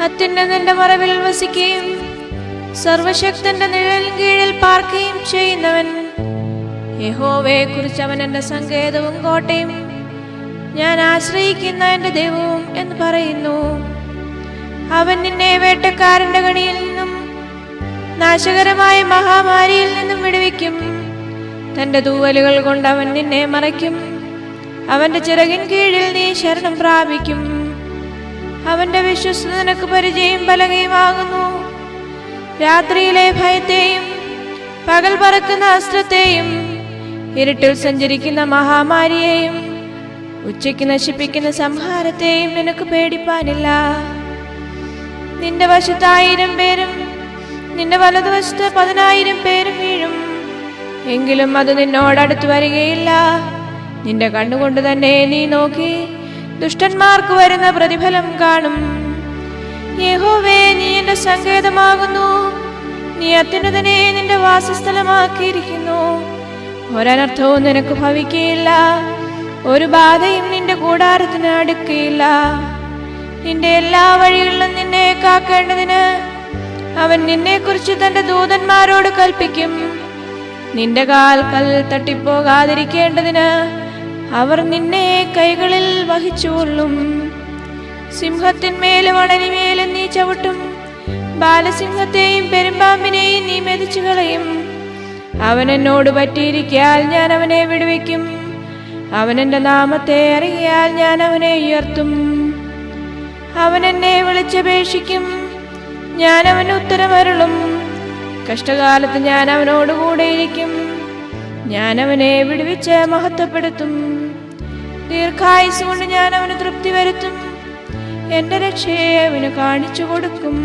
അത്യുന്നതന്റെ മറവിൽ വസിക്കുകയും സർവശക്തന്റെ നിഴലിൻ കീഴിൽ പാർക്കുകയും ചെയ്യുന്നവൻ. യഹോവയെ കുറിച്ച് അവൻ എന്റെ സങ്കേതവും കോട്ടയും ഞാൻ ആശ്രയിക്കുന്ന എന്റെ ദൈവവും എന്ന് പറയുന്നു. അവൻ നിന്നെ വേട്ടക്കാരന്റെ കണിയിൽ നിന്നും നാശകരമായ മഹാമാരിയിൽ നിന്നും വിടുവിക്കും. തന്റെ തൂവലുകൾ കൊണ്ട് അവൻ നിന്നെ മറയ്ക്കും. അവന്റെ ചിറകിൻ കീഴിൽ നീ ശരണം പ്രാപിക്കും. അവന്റെ വിശ്വസ്തത നിനക്ക് പരിചയം പലകയുമാകുന്നു. രാത്രിയിലെ ഭയത്തെയും പകൽ പറക്കുന്ന അസ്ത്രത്തെയും ഇരുട്ടിൽ സഞ്ചരിക്കുന്ന മഹാമാരിയെയും ഉച്ചയ്ക്ക് നശിപ്പിക്കുന്ന സംഹാരത്തെയും നിനക്ക് പേടിപ്പാനില്ല. നിന്റെ വശത്ത് 1000 പേരും നിന്റെ വലതുവശത്ത് 10,000 പേരും വീഴും, എങ്കിലും അത് നിന്നോടടുത്ത് വരികയില്ല. നിന്റെ കണ്ണുകൊണ്ട് തന്നെ നീ നോക്കി ദുഷ്ടന്മാർക്ക് വരുന്ന പ്രതിഫലം കാണും. യഹോവേ, നീ എന്റെ സങ്കേതമാകുന്നു. നീ അത്യുന്നതനെ നിന്റെ വാസസ്ഥലമാക്കിയിരിക്കുന്നു. ഒരനർത്ഥവും നിനക്ക് ഭവിക്കുകയില്ല, ഒരു ബാധയും നിന്റെ കൂടാരത്തിന് അടുക്കുകയില്ല. നിന്റെ എല്ലാ വഴികളിലും നിന്നെ കാക്കേണ്ടതിന് അവൻ നിന്നെക്കുറിച്ച് തന്റെ ദൂതന്മാരോട് കൽപ്പിക്കും. നിന്റെ കാൽ കല്ലിൽ തട്ടിപ്പോകാതിരിക്കേണ്ടതിന് അവർ നിന്നെ കൈകളിൽ വഹിച്ചുകൊള്ളും. സിംഹത്തിന്മേലും അണലിമേലും നീ ചവിട്ടും. ബാലസിംഹത്തെയും പെരുമ്പാമ്പിനെയും നീ മെതിച്ചു കളയും. അവൻ എന്നോട് പറ്റിയിരിക്കാൽ ഞാൻ അവനെ വിടുവിക്കും. അവൻ എന്റെ നാമത്തെ അറിയാൽ ഞാൻ അവനെ ഉയർത്തും. അവൻ എന്നെ വിളിച്ചപേക്ഷിക്കും, ഞാൻ അവന് ഉത്തരമരുളും. കഷ്ടകാലത്ത് ഞാൻ അവനോടുകൂടെയിരിക്കും. ഞാൻ അവനെ വിടുവിച്ച് മഹത്വപ്പെടുത്തും. ദീർഘായുസ് കൊണ്ട് ഞാൻ അവന് തൃപ്തി വരുത്തും. എന്റെ രക്ഷയെ അവന് കാണിച്ചു കൊടുക്കും.